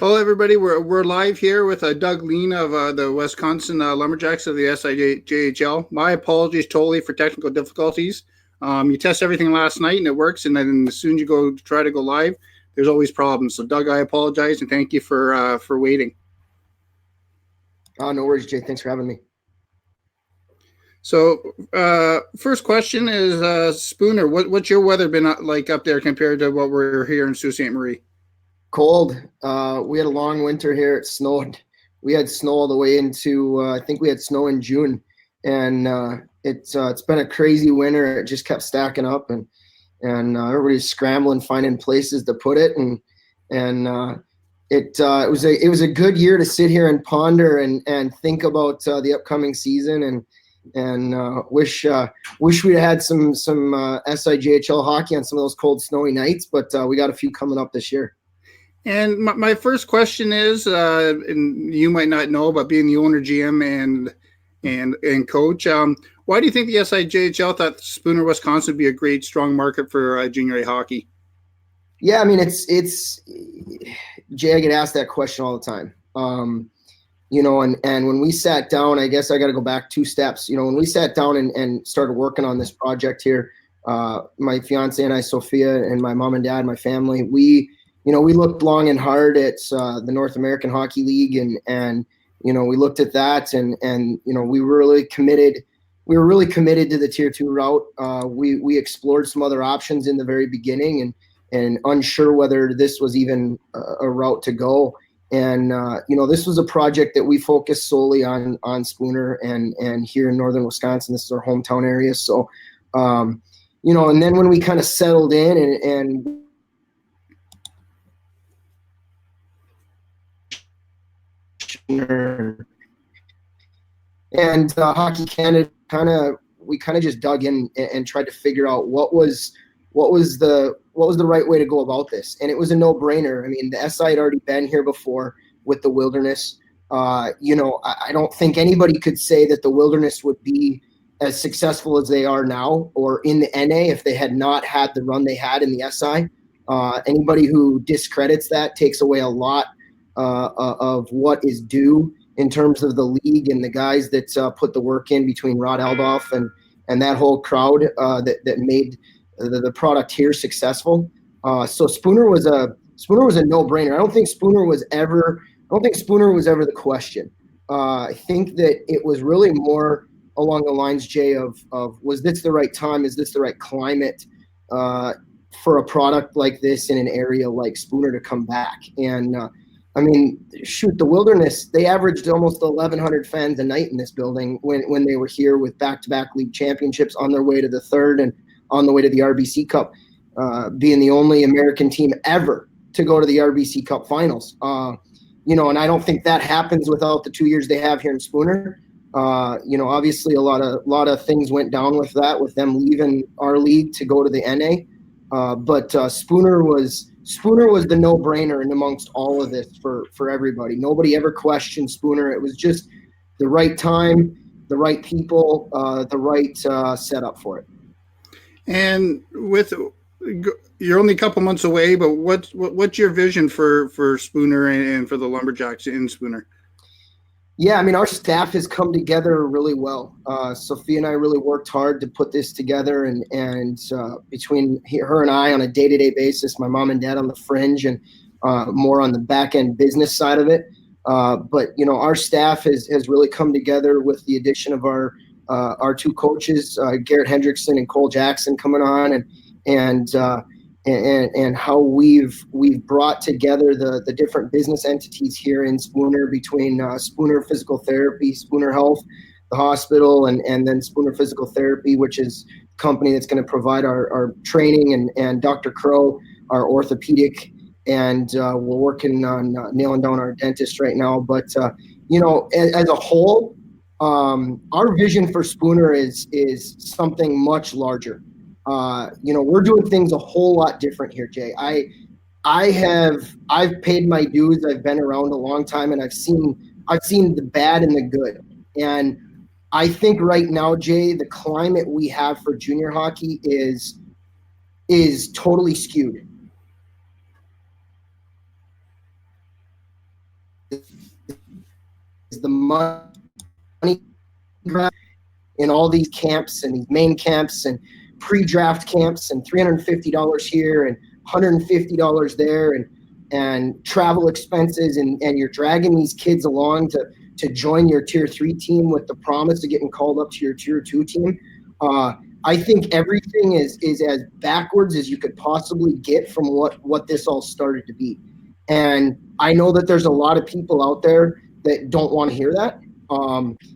Hello, everybody. We're live here with Doug Lein of the Wisconsin Lumberjacks of the SIJHL. My apologies totally for technical difficulties. You test everything last night and it works, and then as soon as you go try to go live, there's always problems. So, Doug, I apologize and thank you for waiting. No worries, Jay. Thanks for having me. So, first question is Spooner. What's your weather been like up there compared to what we're here in Sault Ste. Marie? Cold. We had a long winter here. It snowed. We had snow all the way into I think we had snow in June, and it's been a crazy winter. It just kept stacking up, and everybody's scrambling, finding places to put it, and it was a good year to sit here and ponder and think about the upcoming season, and wish we'd had some SIJHL hockey on some of those cold, snowy nights, but we got a few coming up this year. And my first question is, and you might not know, but being the owner, GM, and coach, why do you think the SIJHL thought Spooner, Wisconsin would be a great, strong market for junior A hockey? Yeah, I mean, it's Jay, I get asked that question all the time. And when we sat down, I guess I got to go back 2 steps. When we sat down and started working on this project here, my fiance and I, Sophia, and my mom and dad, my family, we looked long and hard at the North American Hockey League, and we looked at that, and we were really committed. We were really committed to the Tier 2 route. We explored some other options in the very beginning, and unsure whether this was even a route to go. And this was a project that we focused solely on Spooner, and here in northern Wisconsin, this is our hometown area. So, and then when we kind of settled in and Hockey Canada we kind of just dug in and tried to figure out what was the right way to go about this, and it was a no-brainer. I mean, the SI had already been here before with the Wilderness. I don't think anybody could say that the Wilderness would be as successful as they are now or in the NA if they had not had the run they had in the SI. Anybody who discredits that takes away a lot of what is due in terms of the league and the guys that put the work in between Rod Aldoff and that whole crowd that made the product here successful. So Spooner was a no-brainer. I don't think Spooner was ever the question. I think that it was really more along the lines, Jay, of was this the right time? Is this the right climate for a product like this in an area like Spooner to come back? And I mean, shoot, the Wilderness, they averaged almost 1,100 fans a night in this building when they were here with back-to-back league championships, on their way to the third and on the way to the RBC Cup, being the only American team ever to go to the RBC Cup finals. And I don't think that happens without the 2 years they have here in Spooner. Obviously a lot of things went down with that, with them leaving our league to go to the NA. But Spooner was the no-brainer in amongst all of this for everybody. Nobody ever questioned Spooner. It was just the right time, the right people, the right setup for it. And you're only a couple months away, but what's your vision for Spooner and for the Lumberjacks in Spooner? Yeah, I mean, our staff has come together really well. Sophia and I really worked hard to put this together, and between her and I on a day-to-day basis, my mom and dad on the fringe, and more on the back-end business side of it. But our staff has really come together with the addition of our 2 coaches, Garrett Hendrickson and Cole Jackson, coming on, and how we've brought together the different business entities here in Spooner, between Spooner Physical Therapy, Spooner Health, the hospital, and then Spooner Physical Therapy, which is a company that's going to provide our training, and Dr. Crow, our orthopedic, and we're working on nailing down our dentist right now. But as a whole, our vision for Spooner is something much larger. We're doing things a whole lot different here, Jay. I've paid my dues. I've been around a long time, and I've seen the bad and the good. And I think right now, Jay, the climate we have for junior hockey is totally skewed. the money in all these camps and these main camps and pre-draft camps and $350 here and $150 there and travel expenses and you're dragging these kids along to join your tier 3 team with the promise of getting called up to your tier 2 team. I think everything is as backwards as you could possibly get from what this all started to be. And I know that there's a lot of people out there that don't want to hear that.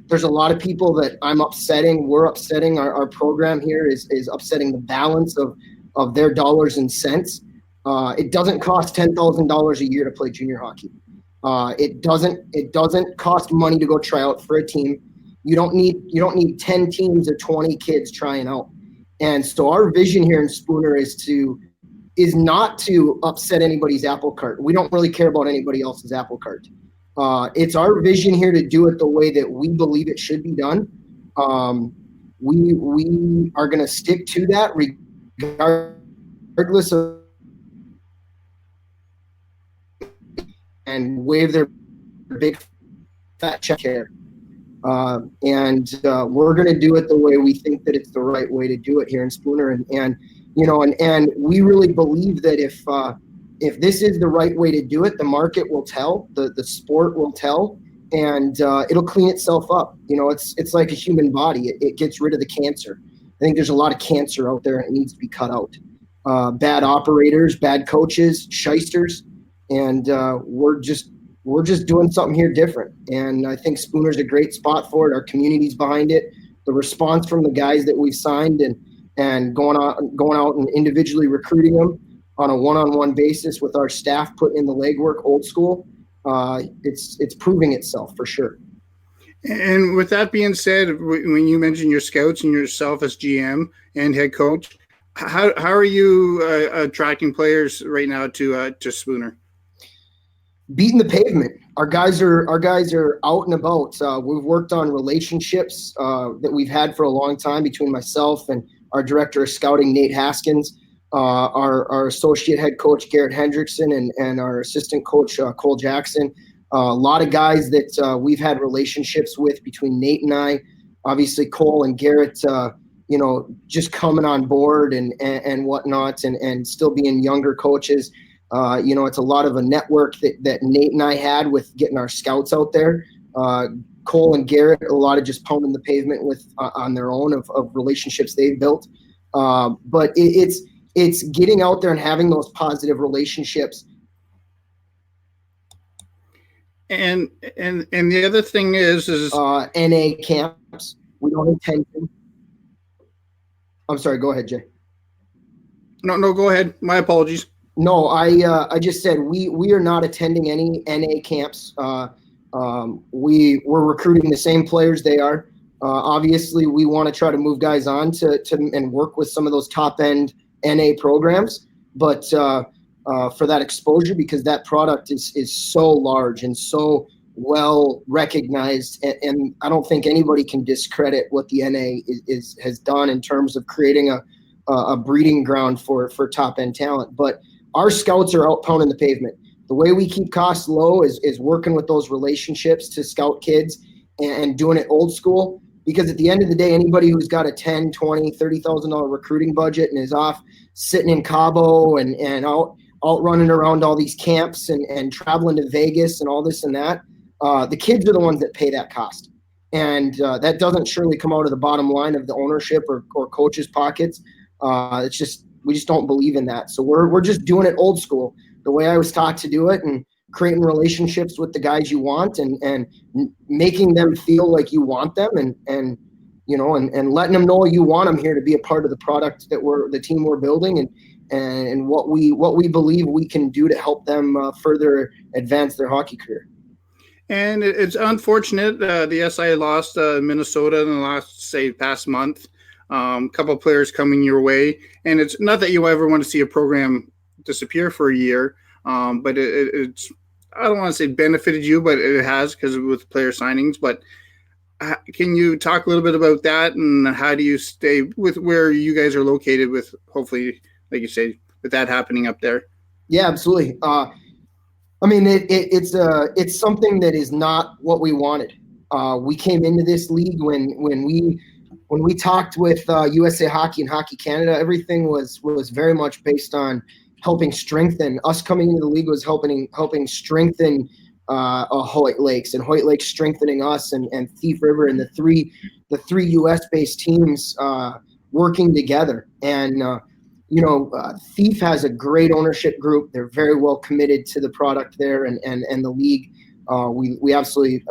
There's a lot of people that we're upsetting. Our program here is upsetting the balance of their dollars and cents. It doesn't cost $10,000 a year to play junior hockey. It doesn't cost money to go try out for a team. You don't need 10 teams of 20 kids trying out. And so our vision here in Spooner is not to upset anybody's apple cart. We don't really care about anybody else's apple cart. It's our vision here to do it the way that we believe it should be done. We are going to stick to that regardless of and wave their big fat check here. We're going to do it the way we think that it's the right way to do it here in Spooner. And we really believe that if this is the right way to do it, the market will tell, the sport will tell, and it'll clean itself up. It's like a human body. It gets rid of the cancer. I think there's a lot of cancer out there and it needs to be cut out. Bad operators, bad coaches, shysters, and we're just doing something here different. And I think Spooner's a great spot for it. Our community's behind it. The response from the guys that we've signed and going out and individually recruiting them on a one-on-one basis with our staff putting in the legwork old school, it's proving itself for sure. And with that being said, when you mentioned your scouts and yourself as GM and head coach, how are you attracting players right now to Spooner? Beating the pavement. Our guys are out and about. We've worked on relationships that we've had for a long time between myself and our director of scouting, Nate Haskins, our associate head coach, Garrett Hendrickson, and our assistant coach, Cole Jackson. A lot of guys that we've had relationships with between Nate and I. Obviously, Cole and Garrett, just coming on board and whatnot, and still being younger coaches. It's a lot of a network that Nate and I had with getting our scouts out there. Cole and Garrett, a lot of just pounding the pavement with on their own of relationships they've built. But it's getting out there and having those positive relationships. And the other thing is NA camps. We don't intend to. I'm sorry. Go ahead, Jay. No, go ahead. My apologies. No, I just said we are not attending any NA camps. We're recruiting the same players they are. Obviously, we want to try to move guys on to and work with some of those top end NA programs, but for that exposure, because that product is so large and so well recognized, and I don't think anybody can discredit what the NA has done in terms of creating a breeding ground for top end talent. But our scouts are out pounding the pavement. The way we keep costs low is working with those relationships to scout kids and doing it old school. Because at the end of the day, anybody who's got a $10,000, $20,000, $30,000 recruiting budget and is off sitting in Cabo and out running around all these camps and traveling to Vegas and all this and that, the kids are the ones that pay that cost. And that doesn't surely come out of the bottom line of the ownership or coaches' pockets. It's just we just don't believe in that. So we're just doing it old school, the way I was taught to do it, and creating relationships with the guys you want and making them feel like you want them and letting them know you want them here to be a part of the product that the team we're building and what we believe we can do to help them further advance their hockey career. And it's unfortunate the SI lost Minnesota in the past month. Couple of players coming your way, and it's not that you ever want to see a program disappear for a year, but it's I don't want to say benefited you, but it has because with player signings. But can you talk a little bit about that, and how do you stay with where you guys are located with hopefully, like you say, with that happening up there? Yeah, absolutely. I mean, it's something that is not what we wanted. We came into this league when we talked with USA Hockey and Hockey Canada. Everything was very much based on helping strengthen us. Coming into the league was helping strengthen Hoyt Lakes, and Hoyt Lakes strengthening us, and Thief River, and the three U.S. based teams working together. And Thief has a great ownership group. They're very well committed to the product there and the league. We absolutely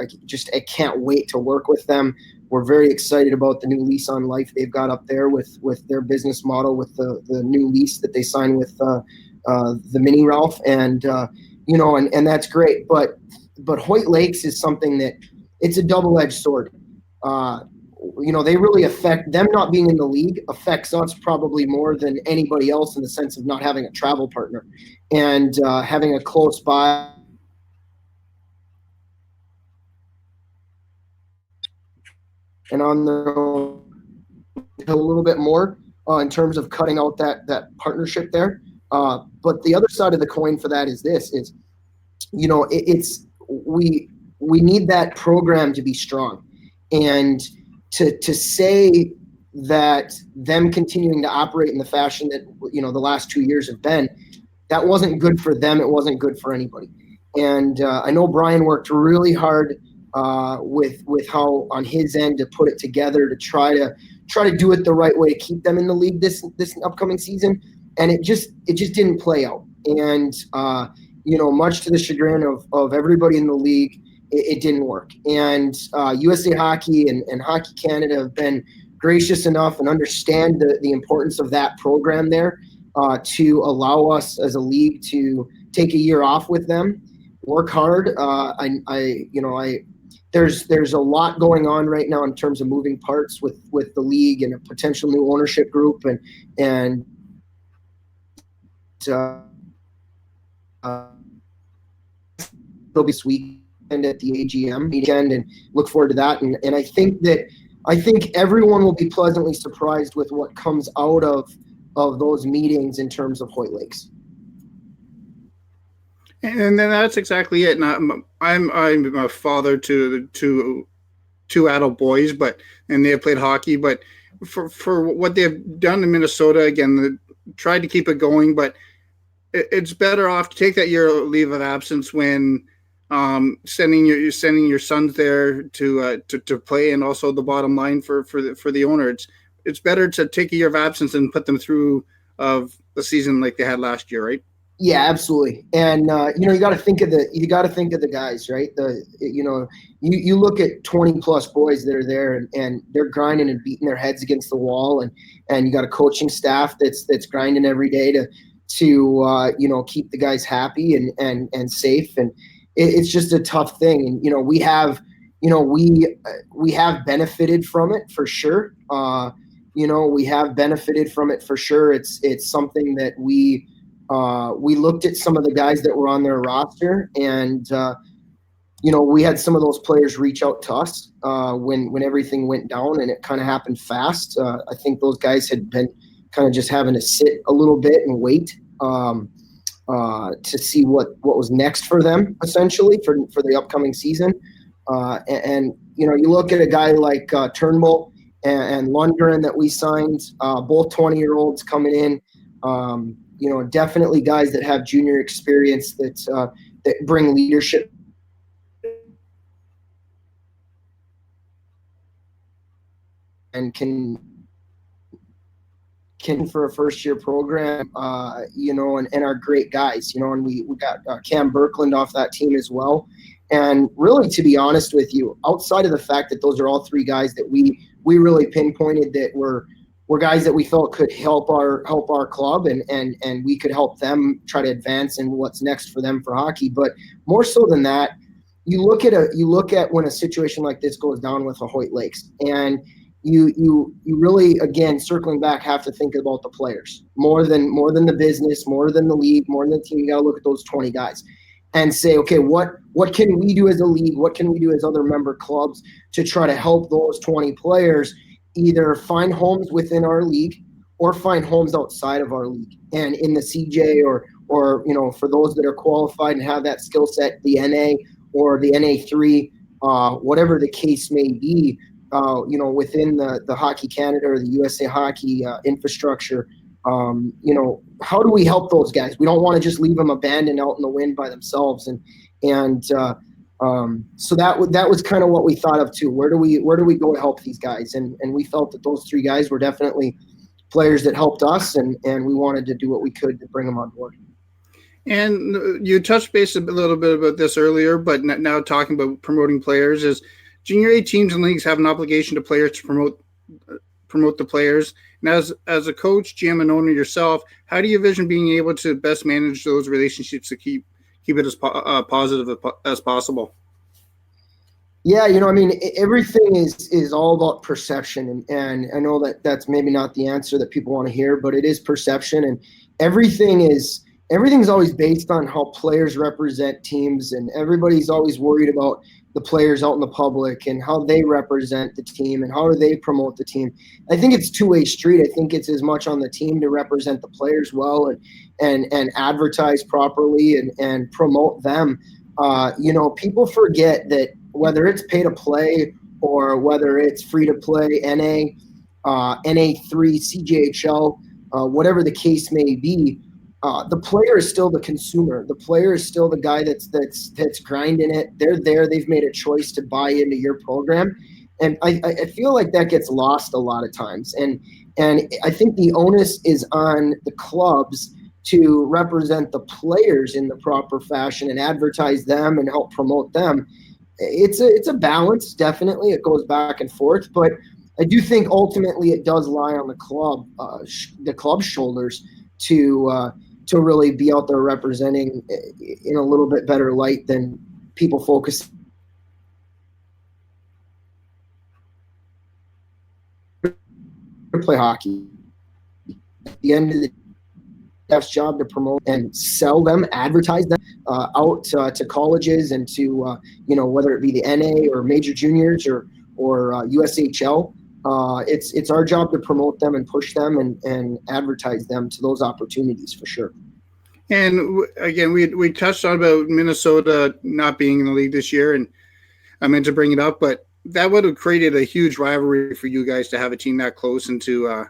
I can't wait to work with them. We're very excited about the new lease on life they've got up there with their business model, with the new lease that they signed with the Mini Ralph, and and that's great. But Hoyt Lakes is something that it's a double-edged sword. They really affect them. Not being in the league affects us probably more than anybody else, in the sense of not having a travel partner and having a close by. And on the a little bit more in terms of cutting out that partnership there. But the other side of the coin for that is this: we need that program to be strong, and to say that them continuing to operate in the fashion that the last 2 years have been, that wasn't good for them. It wasn't good for anybody. And I know Brian worked really hard with how on his end to put it together to try to do it the right way to keep them in the league this upcoming season, and it just didn't play out. And much to the chagrin of everybody in the league, it didn't work. And USA Hockey and Hockey Canada have been gracious enough and understand the importance of that program there to allow us as a league to take a year off with them, work hard. There's a lot going on right now in terms of moving parts with the league and a potential new ownership group, and it'll be sweet and at the AGM weekend, and look forward to that. And I think everyone will be pleasantly surprised with what comes out of those meetings in terms of Hoyt Lakes. And then that's exactly it. And I'm a father to two adult boys, and they have played hockey. But for what they've done in Minnesota, again, tried to keep it going. But it's better off to take that year leave of absence when sending your sons there to play, and also the bottom line for the owner. It's better to take a year of absence and put them through of the season like they had last year, right? Yeah, absolutely. And you got to think of the guys, right? You look at 20 plus boys that are there, and they're grinding and beating their heads against the wall, and you got a coaching staff that's grinding every day to keep the guys happy and safe. And it's just a tough thing. And we have benefited from it for sure. We have benefited from it for sure. It's something that we looked at some of the guys that were on their roster, and we had some of those players reach out to us when everything went down, and it kind of happened fast. I think those guys had been kind of just having to sit a little bit and wait to see what was next for them, essentially for the upcoming season. And you look at a guy like Turnbull and Lundgren that we signed, both 20-year-olds coming in. Definitely guys that have junior experience that bring leadership and can for a first-year program, and are great guys, and we got Cam Birkland off that team as well. And really, to be honest with you, outside of the fact that those are all three guys that we really pinpointed that were guys that we felt could help our club, and we could help them try to advance and what's next for them for hockey. But more so than that, you look at when a situation like this goes down with a Hoyt Lakes, and you really, again, circling back, have to think about the players more than the business, more than the league, more than the team. You got to look at those 20 guys and say, okay, what can we do as a league? What can we do as other member clubs to try to help those 20 players either find homes within our league or find homes outside of our league, and in the CJ for those that are qualified and have that skill set, the NA or the NA3, whatever the case may be, within the Hockey Canada or the USA Hockey infrastructure. How do we help those guys? We don't want to just leave them abandoned out in the wind by themselves. So that was kind of what we thought of too. Where do we go to help these guys? And we felt that those three guys were definitely players that helped us, and we wanted to do what we could to bring them on board. And you touched base a little bit about this earlier, but now talking about promoting players, is Junior A teams and leagues have an obligation to players to promote the players. And as a coach, GM, and owner yourself, how do you envision being able to best manage those relationships to keep it as positive as possible? Yeah, everything is all about perception, and I know that that's maybe not the answer that people want to hear, but it is perception, and everything's always based on how players represent teams, and everybody's always worried about the players out in the public and how they represent the team and how do they promote the team. I think it's two-way street. I think it's as much on the team to represent the players well and advertise properly and promote them. People forget that whether it's pay to play or whether it's free to play, NA, NA3, SIJHL, whatever the case may be, the player is still the consumer. The player is still the guy that's grinding it. They're there. They've made a choice to buy into your program, and I feel like that gets lost a lot of times. And I think the onus is on the clubs to represent the players in the proper fashion and advertise them and help promote them. It's a balance, definitely. It goes back and forth, but I do think ultimately it does lie on the club's shoulders to really be out there representing in a little bit better light than people focus. Play hockey. At the end of the staff's job to promote and sell them, advertise them out to colleges and to whether it be the NA or major juniors or USHL. It's our job to promote them and push them and advertise them to those opportunities for sure. And again, we touched on about Minnesota not being in the league this year, and I meant to bring it up, but that would have created a huge rivalry for you guys to have a team that close and to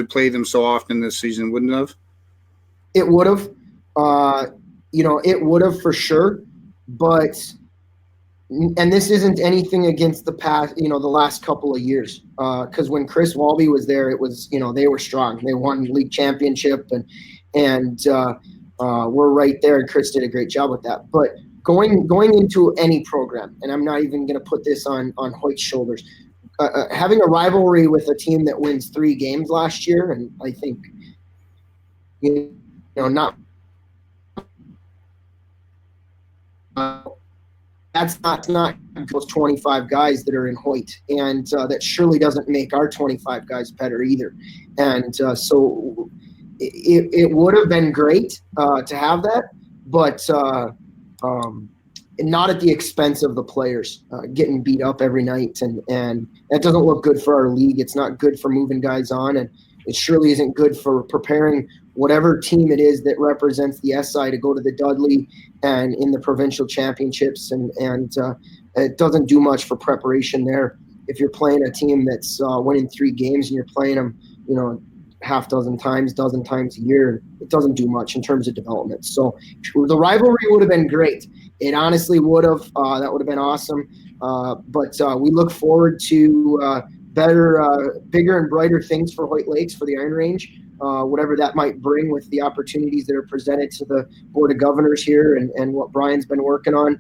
play them so often this season, wouldn't it have? It would have. It would have for sure, but. And this isn't anything against the past, the last couple of years. Because when Chris Walby was there, it was, they were strong. They won league championship, and we're right there. And Chris did a great job with that. But going into any program, and I'm not even going to put this on Hoyt's shoulders, having a rivalry with a team that wins 3 games last year, and I think, not. That's not those 25 guys that are in Hoyt, and that surely doesn't make our 25 guys better either. And so it would have been great to have that, but not at the expense of the players getting beat up every night, and that doesn't look good for our league. It's not good for moving guys on, and it surely isn't good for preparing whatever team it is that represents the SI to go to the Dudley and in the provincial championships, and it doesn't do much for preparation there. If you're playing a team that's winning 3 games and you're playing them, dozen times a year, it doesn't do much in terms of development. So the rivalry would have been great. It honestly would have. That would have been awesome. But we look forward to better, bigger and brighter things for Hoyt Lakes, for the Iron Range. Whatever that might bring with the opportunities that are presented to the Board of Governors here and what Brian's been working on.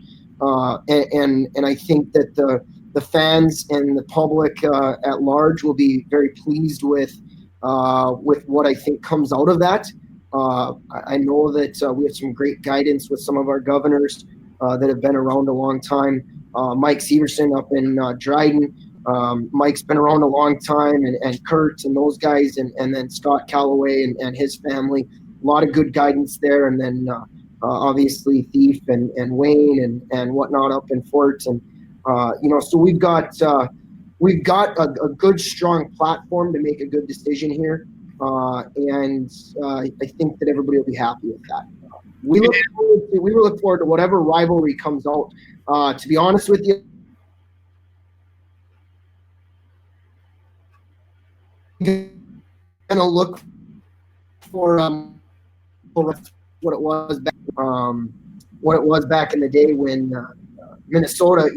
And I think that the fans and the public at large will be very pleased with what I think comes out of that. I know that we have some great guidance with some of our governors that have been around a long time. Mike Severson up in Dryden. Mike's been around a long time, and Kurt and those guys, and then Scott Calloway and his family. A lot of good guidance there, and then obviously Thief and Wayne and whatnot up in Fort, and so we've got a good strong platform to make a good decision here. and I think that everybody will be happy with that. We look forward to whatever rivalry comes out. To be honest with you, gonna look for what it was back in the day when Minnesota,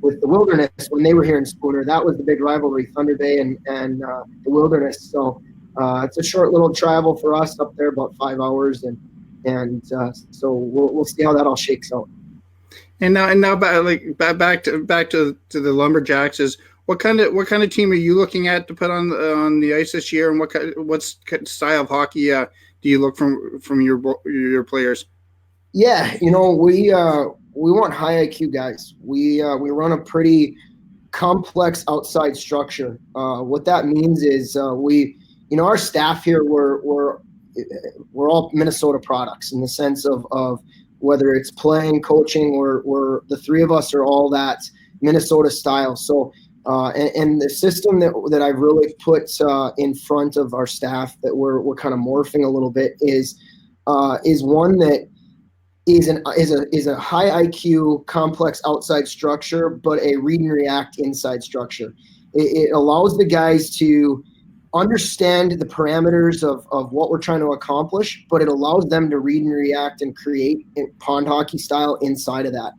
with the Wilderness, when they were here in Spooner, that was the big rivalry, Thunder Bay and the Wilderness. So it's a short little travel for us up there, about 5 hours, and so we'll see how that all shakes out. And now back to the Lumberjacks is what kind of team are you looking at to put on the ice this year, and what style of hockey do you look from your players? Yeah, we want high IQ guys. We run a pretty complex outside structure. What that means is our staff here we're all Minnesota products in the sense of whether it's playing, coaching, or the three of us are all that Minnesota style. So and the system that I've really put in front of our staff that we're kind of morphing a little bit is one that is a high IQ complex outside structure, but a read and react inside structure. It allows the guys to understand the parameters of what we're trying to accomplish, but it allows them to read and react and create pond hockey style inside of that.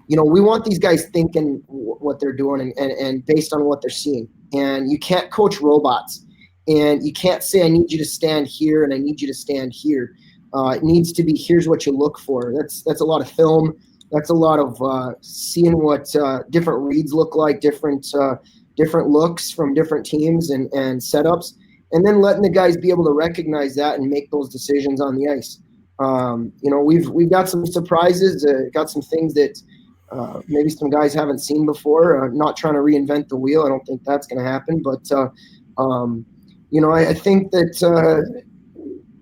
We want these guys thinking what they're doing and based on what they're seeing. And you can't coach robots, and you can't say, I need you to stand here and I need you to stand here. It needs to be, here's what you look for. That's a lot of film. That's a lot of seeing what different reads look like, different looks from different teams and setups, and then letting the guys be able to recognize that and make those decisions on the ice. We've got some surprises, got some things that maybe some guys haven't seen before. Not trying to reinvent the wheel. I don't think that's going to happen, but I think that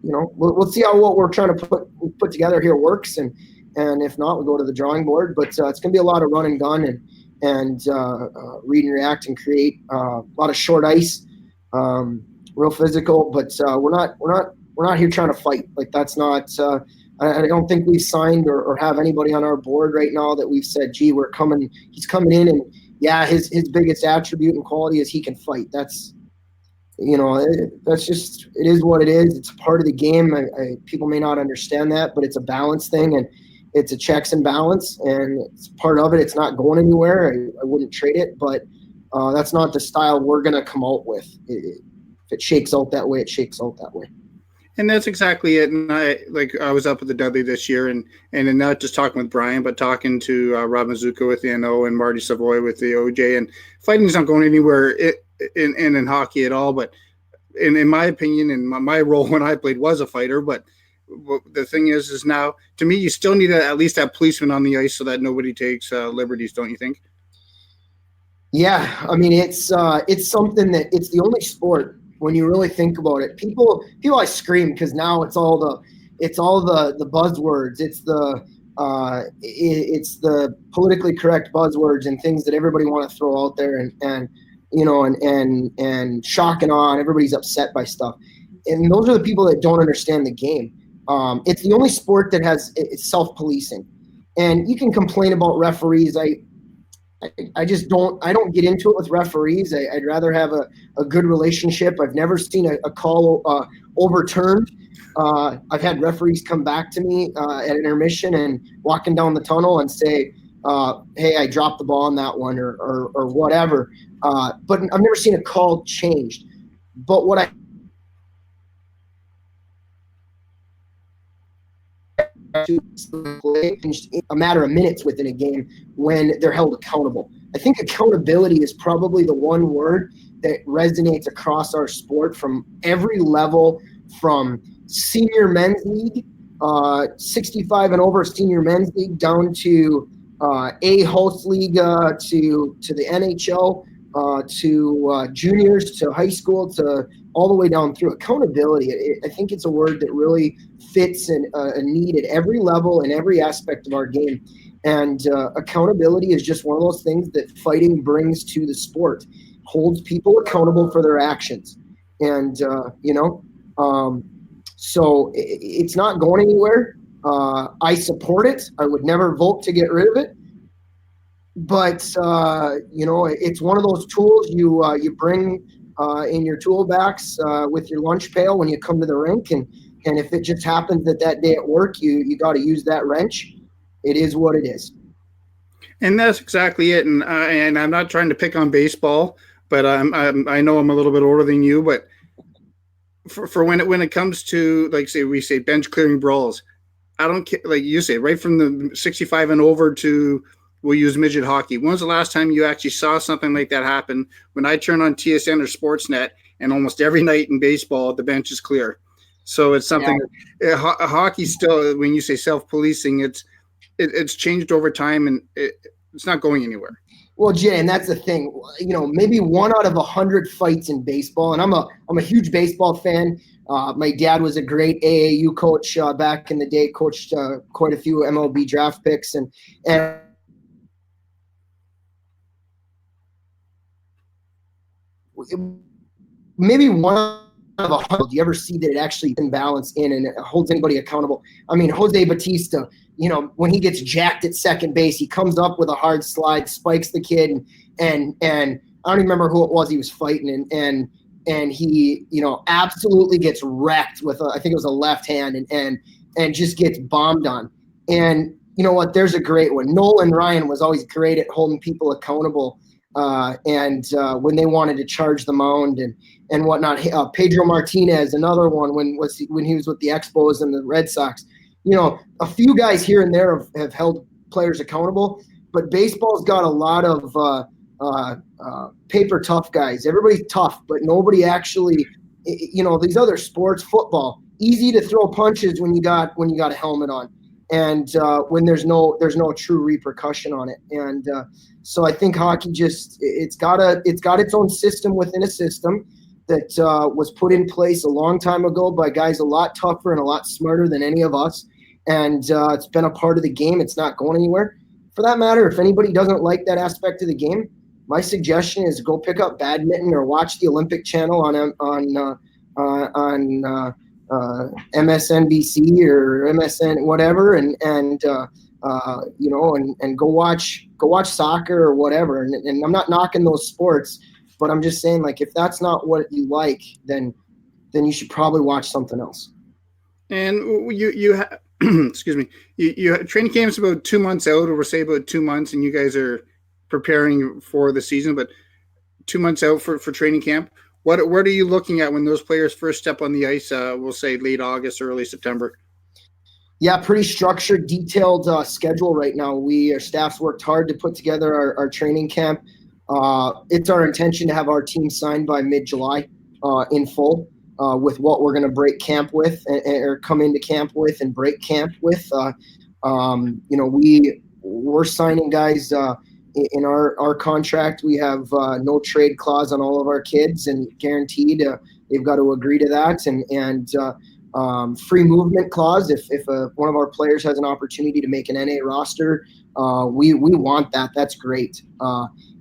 we'll see how what we're trying to put together here works, and if not, we'll go to the drawing board. But it's going to be a lot of run and gun and read and react and create a lot of short ice, real physical. But we're not here trying to fight. Like that's not. I don't think we've signed or have anybody on our board right now that we've said, gee, he's coming in, and yeah, his biggest attribute and quality is he can fight. That's just, it is what it is. It's a part of the game. People may not understand that, but it's a balance thing, and it's a checks and balance, and it's part of it. It's not going anywhere. I wouldn't trade it, but that's not the style we're going to come out with. If it shakes out that way, it shakes out that way. And that's exactly it. And I was up at the Dudley this year, and not just talking with Brian, but talking to Rob Mazuka with the NO and Marty Savoy with the OJ. And fighting's not going anywhere in hockey at all. But in my opinion, and my role when I played was a fighter. But the thing is now, to me, you still need at least that policeman on the ice so that nobody takes liberties, don't you think? Yeah, I mean, it's something that it's the only sport. When you really think about it, people I scream because now it's all the buzzwords. It's the politically correct buzzwords and things that everybody want to throw out there and shock and awe, and everybody's upset by stuff. And those are the people that don't understand the game. It's the only sport that has it's self-policing, and you can complain about referees. I just don't get into it with referees. I'd rather have a good relationship. I've never seen a call overturned. I've had referees come back to me at an intermission and walking down the tunnel and say, hey, I dropped the ball on that one or whatever. But I've never seen a call changed. But what a matter of minutes within a game when they're held accountable. I think accountability is probably the one word that resonates across our sport from every level, from senior men's league, 65 and over senior men's league, down to a host league, to the NHL, to juniors, to high school, to all the way down through. Accountability, I think it's a word that really fits a need at every level and every aspect of our game. And accountability is just one of those things that fighting brings to the sport. holds people accountable for their actions. And, so it's not going anywhere. I support it. I would never vote to get rid of it. But, it's one of those tools you bring in your toolbox with your lunch pail when you come to the rink. And if it just happens that day at work, you got to use that wrench. It is what it is. And that's exactly it. And I'm not trying to pick on baseball, but I know I'm a little bit older than you. But for when it comes to, like, we say bench clearing brawls, I don't care. Like you say, right from the 65 and over to, we'll use midget hockey. When was the last time you actually saw something like that happen? When I turn on TSN or Sportsnet, and almost every night in baseball, the bench is clear. So it's something. Yeah. Hockey still, when you say self-policing, it's changed over time, and it's not going anywhere. Well, Jay, and that's the thing. Maybe 1 out of 100 fights in baseball, and I'm a huge baseball fan. My dad was a great AAU coach back in the day. Coached quite a few MLB draft picks, and maybe 1 out of 100. Do you ever see that it actually imbalance in and it holds anybody accountable? I mean, Jose Bautista, when he gets jacked at second base, he comes up with a hard slide, spikes the kid, and I don't even remember who it was he was fighting, and he, absolutely gets wrecked with I think it was a left hand, and just gets bombed on. And you know what? There's a great one. Nolan Ryan was always great at holding people accountable. And when they wanted to charge the mound and whatnot. Pedro Martinez, another one when he was with the Expos and the Red Sox. A few guys here and there have held players accountable, but baseball's got a lot of paper tough guys. Everybody's tough, but nobody actually, these other sports, football, easy to throw punches when you got a helmet on, and when there's no true repercussion on it. And so I think hockey it's got its own system within a system that was put in place a long time ago by guys a lot tougher and a lot smarter than any of us. And it's been a part of the game. It's not going anywhere. For that matter, if anybody doesn't like that aspect of the game, my suggestion is go pick up badminton or watch the Olympic Channel on MSNBC or MSN, whatever, and go watch soccer or whatever. And I'm not knocking those sports, but I'm just saying, like, if that's not what you like, then you should probably watch something else. And you excuse me, you training camp's about 2 months out, or we'll say about 2 months, and you guys are preparing for the season, but 2 months out for training camp. What are you looking at when those players first step on the ice? We'll say late August, early September. Yeah, pretty structured, detailed schedule right now. Our staff's worked hard to put together our training camp. It's our intention to have our team signed by mid-July in full with what we're going to break camp with or come into camp with and break camp with. We're signing guys in our contract. We have no trade clause on all of our kids, and guaranteed they've got to agree to that, and free movement clause. If one of our players has an opportunity to make an NA roster, we want that. That's great.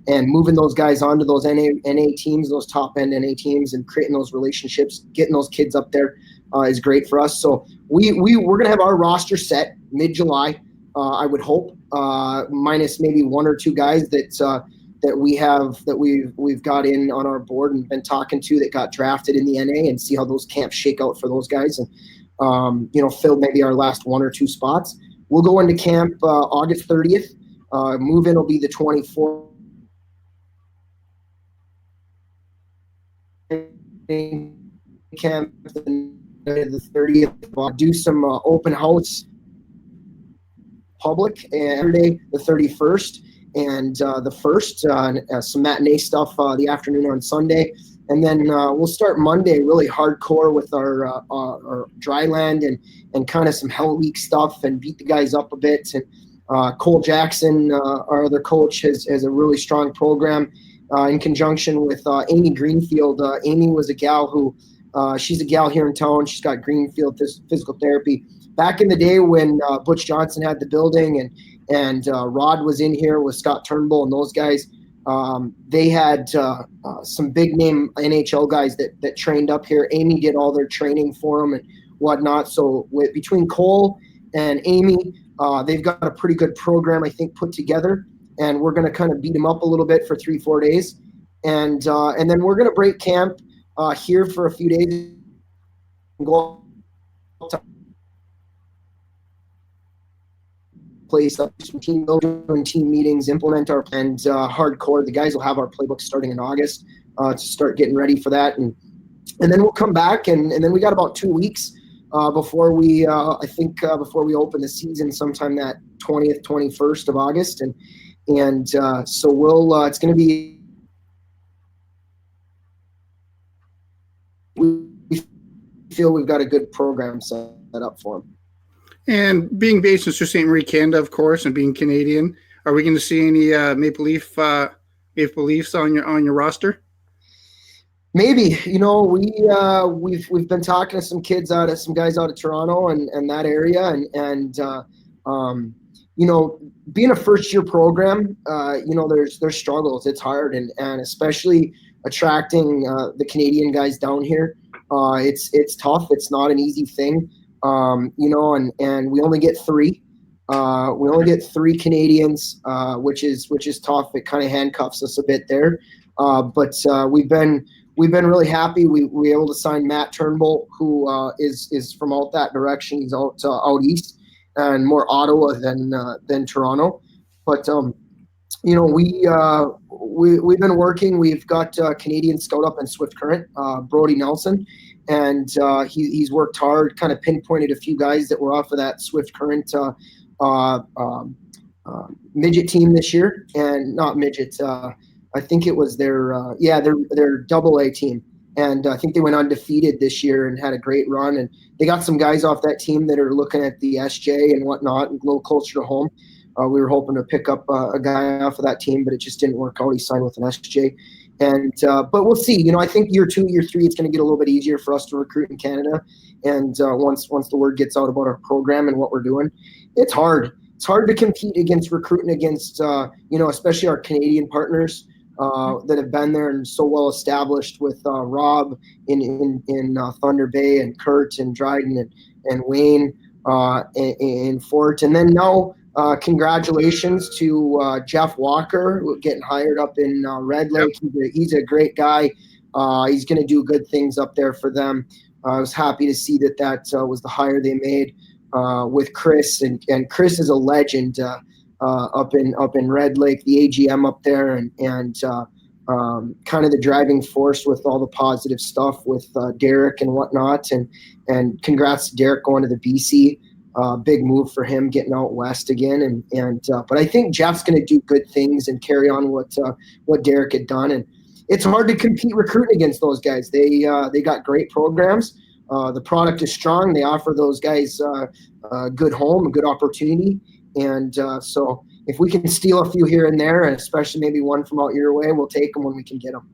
And moving those guys onto those NA teams, those top end NA teams, and creating those relationships, getting those kids up there is great for us. So we're going to have our roster set mid-July, I would hope, minus maybe 1 or 2 guys that we've got in on our board and been talking to that got drafted in the NA, and see how those camps shake out for those guys, and fill maybe our last 1 or 2 spots. We'll go into camp August 30th. Move in will be the 24th. Camp the 30th. Do some open house public, and Saturday the 31st, and the 1st, some matinee stuff the afternoon on Sunday, and then we'll start Monday really hardcore with our dry land and kind of some Hell Week stuff, and beat the guys up a bit. And Cole Jackson, our other coach, has a really strong program in conjunction with Amy Greenfield. Amy was a gal who she's a gal here in town. She's got Greenfield Physical Therapy. Back in the day when Butch Johnson had the building and Rod was in here with Scott Turnbull and those guys, They had some big name NHL guys that trained up here. Amy did all their training for them and whatnot. So between Cole and Amy, they've got a pretty good program, I think, put together. And we're going to kind of beat them up a little bit for 3-4 days. And then we're going to break camp here for a few days and go to place up some team building, team meetings, implement our plans hardcore. The guys will have our playbook starting in August to start getting ready for that. And then we'll come back and then we got about 2 weeks before we before we open the season sometime that 20th, 21st of August. And so we'll it's going to be we feel we've got a good program set up for them. And being based in Sault Ste. Marie, Canada, of course, and being Canadian, are we going to see any Maple Leafs on your roster? Maybe. We've been talking to some guys out of Toronto and that area, and being a first year program, there's struggles. It's hard, and especially attracting the Canadian guys down here. It's tough. It's not an easy thing. And we only get 3. We only get 3 Canadians, which is tough. It kind of handcuffs us a bit there. But we've been really happy. We were able to sign Matt Turnbull, who is from out that direction. He's out east and more Ottawa than Toronto. But we've been working. We've got Canadian scout up in Swift Current, Brody Nelson. And he's worked hard, kind of pinpointed a few guys that were off of that Swift Current midget team this year. And not midget, I think it was their AA team. And I think they went undefeated this year and had a great run. And they got some guys off that team that are looking at the SJ and whatnot, and a little closer to home. We were hoping to pick up a guy off of that team, but it just didn't work out. He signed with an SJ. And but we'll see. I think year 2, year 3, it's going to get a little bit easier for us to recruit in Canada. And once the word gets out about our program and what we're doing, it's hard. It's hard to compete recruiting against especially our Canadian partners that have been there and so well established with Rob in Thunder Bay and Kurt and Dryden and Wayne in Fort. And then now congratulations to Jeff Walker getting hired up in Red Lake. He's a great guy. He's going to do good things up there for them. I was happy to see that was the hire they made with Chris, and Chris is a legend up in Red Lake, the AGM up there, and kind of the driving force with all the positive stuff with Derek and whatnot. And congrats to Derek going to the BC. Big move for him getting out west again, but I think Jeff's going to do good things and carry on what Derek had done. And it's hard to compete recruiting against those guys. They got great programs. The product is strong. They offer those guys a good home, a good opportunity. And so if we can steal a few here and there, and especially maybe one from out your way, we'll take them when we can get them.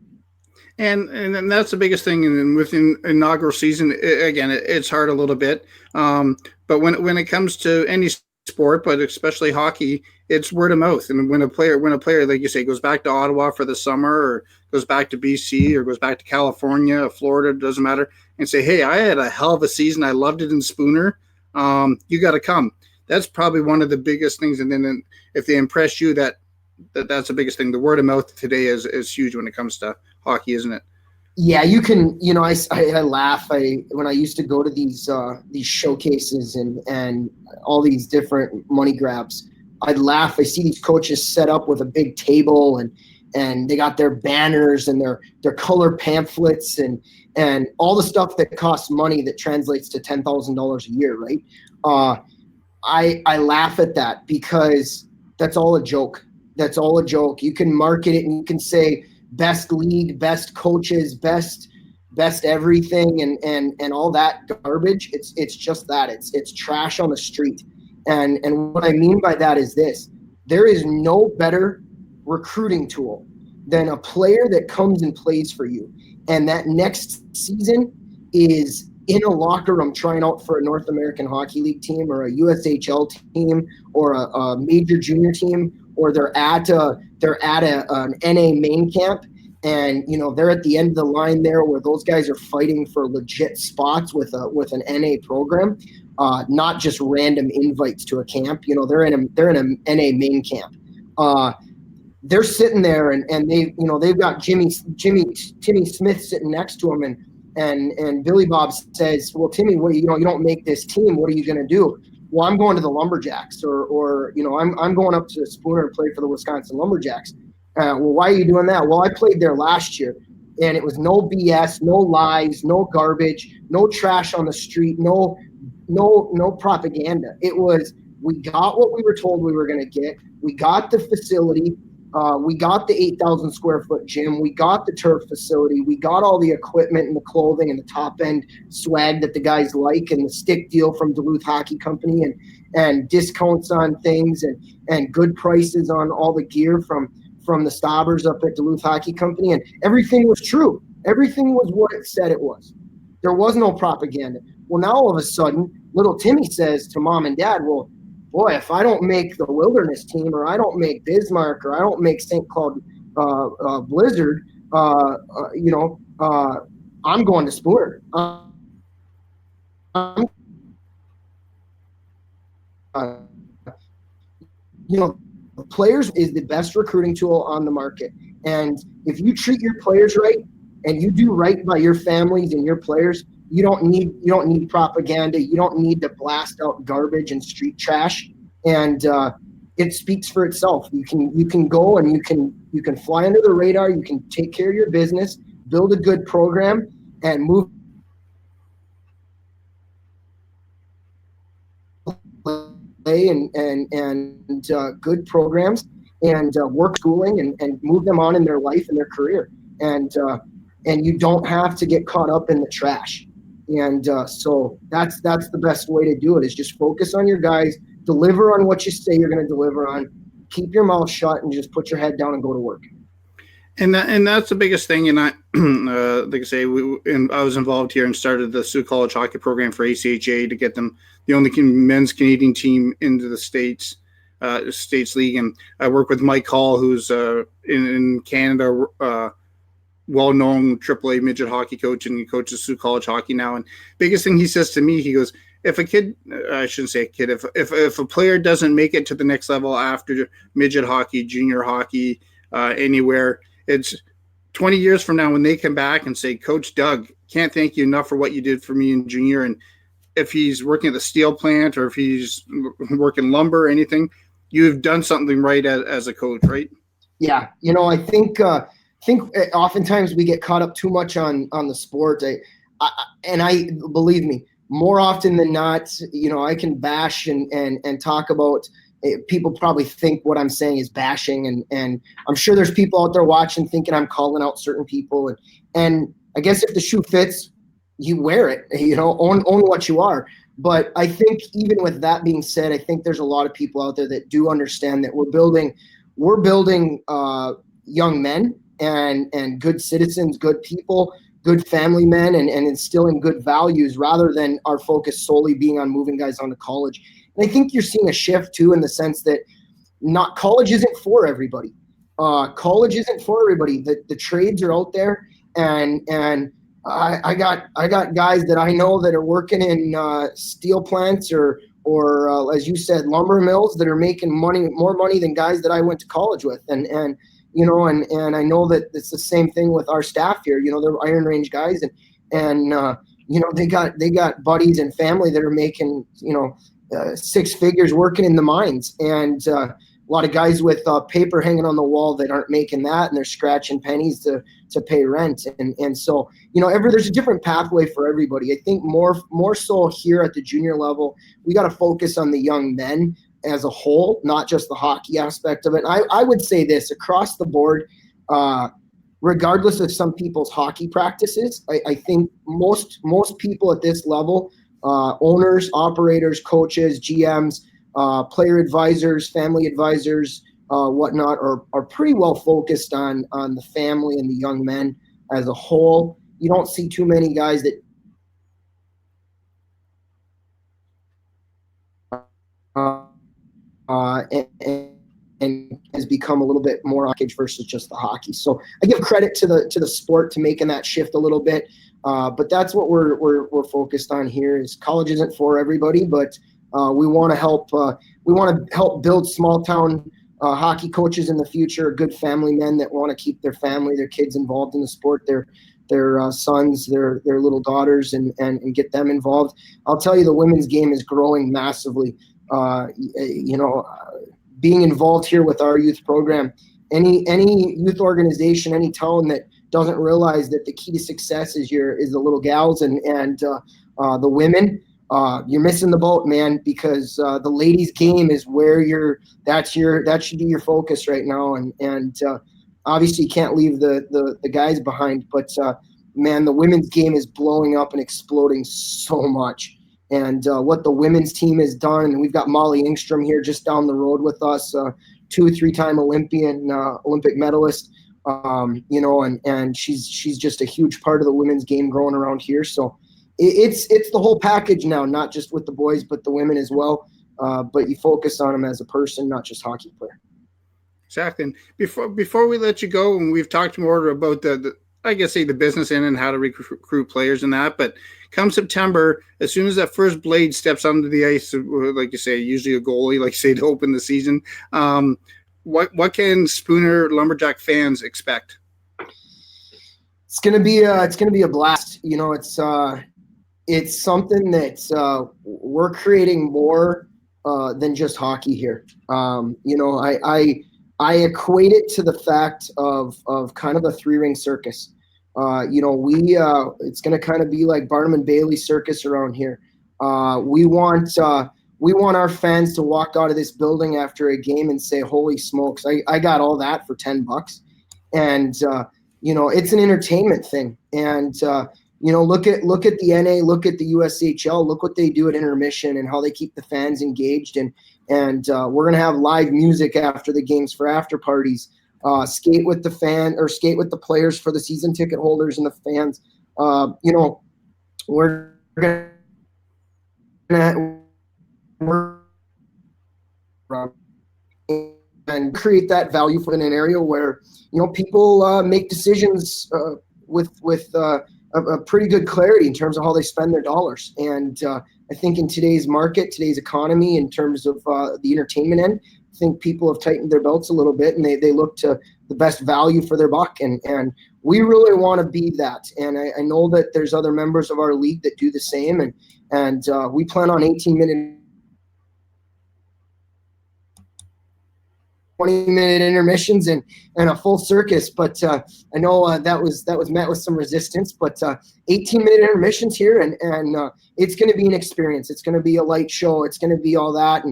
And that's the biggest thing. And within inaugural season, again, it's hard a little bit. But when it comes to any sport, but especially hockey, it's word of mouth. And when a player, like you say, goes back to Ottawa for the summer, or goes back to BC, or goes back to California, Florida, doesn't matter, and say, hey, I had a hell of a season. I loved it in Spooner. You got to come. That's probably one of the biggest things. And then if they impress you, that's the biggest thing. The word of mouth today is huge when it comes to hockey, isn't it? Yeah, you can. I laugh. When I used to go to these showcases and all these different money grabs, I'd laugh. I see these coaches set up with a big table and they got their banners and their color pamphlets and all the stuff that costs money that translates to $10,000 a year, right? I laugh at that because that's all a joke. That's all a joke. You can market it and you can say best league, best coaches, best everything and all that garbage. It's just that. It's trash on the street. And what I mean by that is this. There is no better recruiting tool than a player that comes and plays for you. And that next season is in a locker room trying out for a North American Hockey League team or a USHL team or a major junior team or they're at an NA main camp, and they're at the end of the line there where those guys are fighting for legit spots with an NA program, not just random invites to a camp. They're in a NA main camp. They're sitting there and they've got Timmy Smith sitting next to them, and Billy Bob says, well, Timmy, you don't make this team. What are you going to do? Well, I'm going to the Lumberjacks, or I'm going up to Spooner and play for the Wisconsin Lumberjacks. Well, why are you doing that? Well, I played there last year, and it was no BS, no lies, no garbage, no trash on the street, no propaganda. It was, we got what we were told we were going to get. We got the facility. We got the 8,000 square foot gym. We got the turf facility. We got all the equipment and the clothing and the top end swag that the guys like, and the stick deal from Duluth Hockey Company, and discounts on things, and good prices on all the gear from the Staubers up at Duluth Hockey Company. And everything was true. Everything was what it said it was. There was no propaganda. Well, now all of a sudden, little Timmy says to mom and dad, well, boy, if I don't make the Wilderness team, or I don't make Bismarck, or I don't make St. Cloud Blizzard, I'm going to Spooner. Players is the best recruiting tool on the market. And if you treat your players right, and you do right by your families and your players, you don't need propaganda. You don't need to blast out garbage and street trash. And it speaks for itself. You can go and you can fly under the radar. You can take care of your business, build a good program, and move play and good programs, and work schooling, and move them on in their life and their career. And you don't have to get caught up in the trash. And so that's the best way to do it, is just focus on your guys, deliver on what you say you're going to deliver on, keep your mouth shut, and just put your head down and go to work. And that's the biggest thing. And I, like I say, I was involved here and started the Sioux College hockey program for ACHA to get them the only men's Canadian team into the States League. And I work with Mike Hall, who's in Canada, well-known AAA midget hockey coach, and he coaches Sioux College hockey now. And biggest thing he says to me, he goes, if a kid, I shouldn't say a kid, if a player doesn't make it to the next level after midget hockey, junior hockey, anywhere, it's 20 years from now when they come back and say, Coach Doug, can't thank you enough for what you did for me in junior. And if he's working at the steel plant, or if he's working lumber or anything, you've done something right as a coach, right? Yeah. I think oftentimes we get caught up too much on the sport. I believe me, more often than not, I can bash and talk about. People probably think what I'm saying is bashing, and I'm sure there's people out there watching thinking I'm calling out certain people. And I guess if the shoe fits, you wear it. Own what you are. But I think even with that being said, I think there's a lot of people out there that do understand that we're building young men and good citizens, good people, good family men, and instilling good values, rather than our focus solely being on moving guys on to college. And I think you're seeing a shift too, in the sense that college isn't for everybody. College isn't for everybody. The trades are out there, and I got guys that I know that are working in steel plants or as you said, lumber mills, that are making more money than guys that I went to college with. And I know that it's the same thing with our staff here. They're Iron Range guys, and they got buddies and family that are making six figures working in the mines, and a lot of guys with paper hanging on the wall that aren't making that, and they're scratching pennies to pay rent. And so there's a different pathway for everybody. I think more so here at the junior level, we got to focus on the young men as a whole, not just the hockey aspect of it. I would say this across the board, regardless of some people's hockey practices, I think most people at this level, owners, operators, coaches, GMs, player advisors, family advisors, whatnot, are pretty well focused on the family and the young men as a whole. You don't see too many guys that and become a little bit more package versus just the hockey. So I give credit to the sport to making that shift a little bit. But that's what we're focused on here. Is college isn't for everybody, but we want to help. We want to help build small town hockey coaches in the future, good family men that want to keep their family, their kids involved in the sport, their sons, their little daughters, and get them involved. I'll tell you, the women's game is growing massively. Being involved here with our youth program, any youth organization, any town that doesn't realize that the key to success is the little gals and the women, you're missing the boat, man, because the ladies' game is where that should be your focus right now. And obviously you can't leave the guys behind, but man, the women's game is blowing up and exploding so much. And what the women's team has done, and we've got Molly Engstrom here just down the road with us, 2- or 3-time Olympic medalist, and she's just a huge part of the women's game growing around here. So it's the whole package now, not just with the boys, but the women as well. But you focus on them as a person, not just hockey player. Exactly. And before we let you go, and we've talked more about the business end and how to recruit players and that, but come September, as soon as that first blade steps onto the ice, like you say, usually a goalie, like you say, to open the season, what can Spooner Lumberjack fans expect? It's gonna be a blast. It's something that we're creating more than just hockey here. I equate it to the fact of kind of a 3-ring circus. It's going to kind of be like Barnum and Bailey circus around here. We want our fans to walk out of this building after a game and say, "Holy smokes, I got all that for $10." And it's an entertainment thing. And look at the NA, look at the USHL, look what they do at intermission and how they keep the fans engaged. And we're going to have live music after the games for after parties. Skate with the players for the season ticket holders and the fans. We're going to and create that value for in an area where people make decisions with a pretty good clarity in terms of how they spend their dollars. And I think in today's market, today's economy, in terms of the entertainment end, I think people have tightened their belts a little bit, and they look to the best value for their buck. And we really want to be that. And I know that there's other members of our league that do the same. And we plan on 18-minute, 20-minute intermissions and a full circus, but I know that was met with some resistance. But 18-minute intermissions here, and it's going to be an experience. It's going to be a light show. It's going to be all that,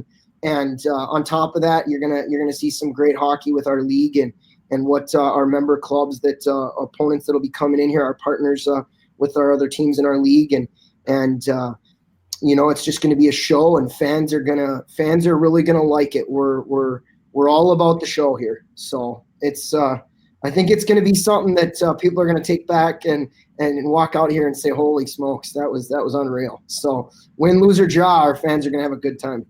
and on top of that, you're gonna see some great hockey with our league and what our member clubs, that opponents that'll be coming in here, our partners with our other teams in our league, and it's just going to be a show, and fans are really gonna like it. We're all about the show here. So it's I think it's going to be something that people are going to take back and walk out here and say, "Holy smokes, that was unreal." So win, lose, or draw, our fans are going to have a good time.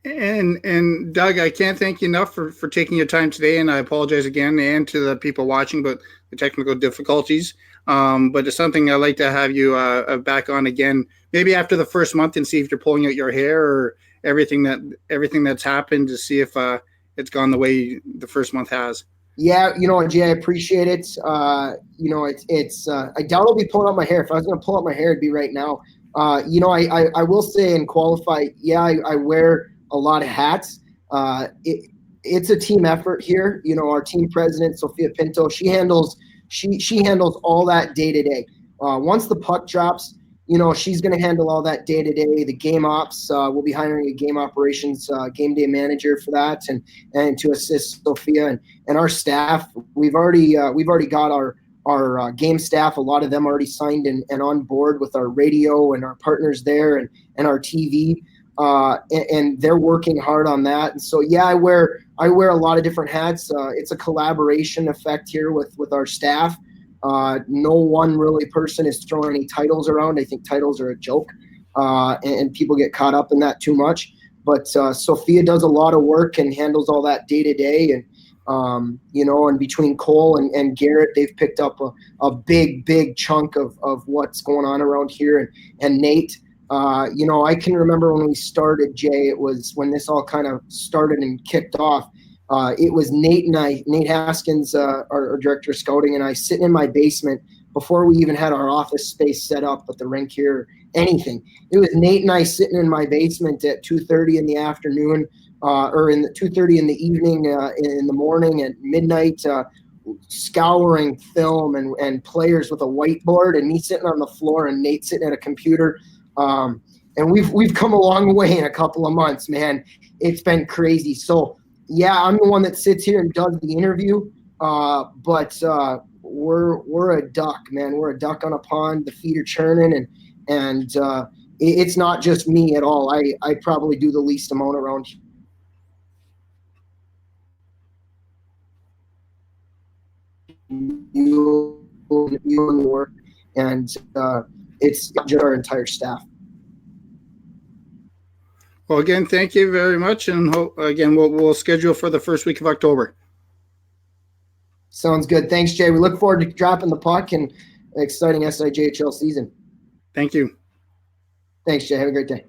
And Doug, I can't thank you enough for taking your time today, and I apologize again and to the people watching about the technical difficulties. But it's something I'd like to have you back on again, maybe after the first month, and see if you're pulling out your hair or everything that's happened, to see if it's gone the way the first month has. Yeah, Jay, I appreciate it. It's I doubt I'll be pulling out my hair. If I was going to pull out my hair, it'd be right now. I will say and qualify. Yeah, I wear a lot of hats. It's a team effort here. Our team president, Sophia Pinto, she handles all that day to day. Once the puck drops, she's going to handle all that day to day. The game ops, we'll be hiring a game operations game day manager for that, and to assist Sophia and our staff. We've already got our game staff. A lot of them already signed and on board with our radio and our partners there and our TV. And they're working hard on that. And so, yeah, I wear a lot of different hats. It's a collaboration effect here with our staff. No one really person is throwing any titles around. I think titles are a joke, and people get caught up in that too much. But Sophia does a lot of work and handles all that day to day. And, and between Cole and Garrett, they've picked up a big chunk of what's going on around here. And Nate, I can remember when we started, Jay, it was when this all kind of started and kicked off. It was Nate Haskins, our director of scouting, and I sitting in my basement before we even had our office space set up at the rink here, anything. It was Nate and I sitting in my basement at 2:30 in the afternoon, or in the 2:30 in the evening, in the morning at midnight, scouring film and players with a whiteboard, and me sitting on the floor and Nate sitting at a computer. And we've come a long way in a couple of months, man. It's been crazy. So yeah, I'm the one that sits here and does the interview, but we're a duck, man. We're a duck on a pond. The feet are churning, and it's not just me at all. I probably do the least amount around here. You work, and it's our entire staff. Well, again, thank you very much, and again, we'll schedule for the first week of October. Sounds good. Thanks, Jay. We look forward to dropping the puck and an exciting SIJHL season. Thank you. Thanks, Jay. Have a great day.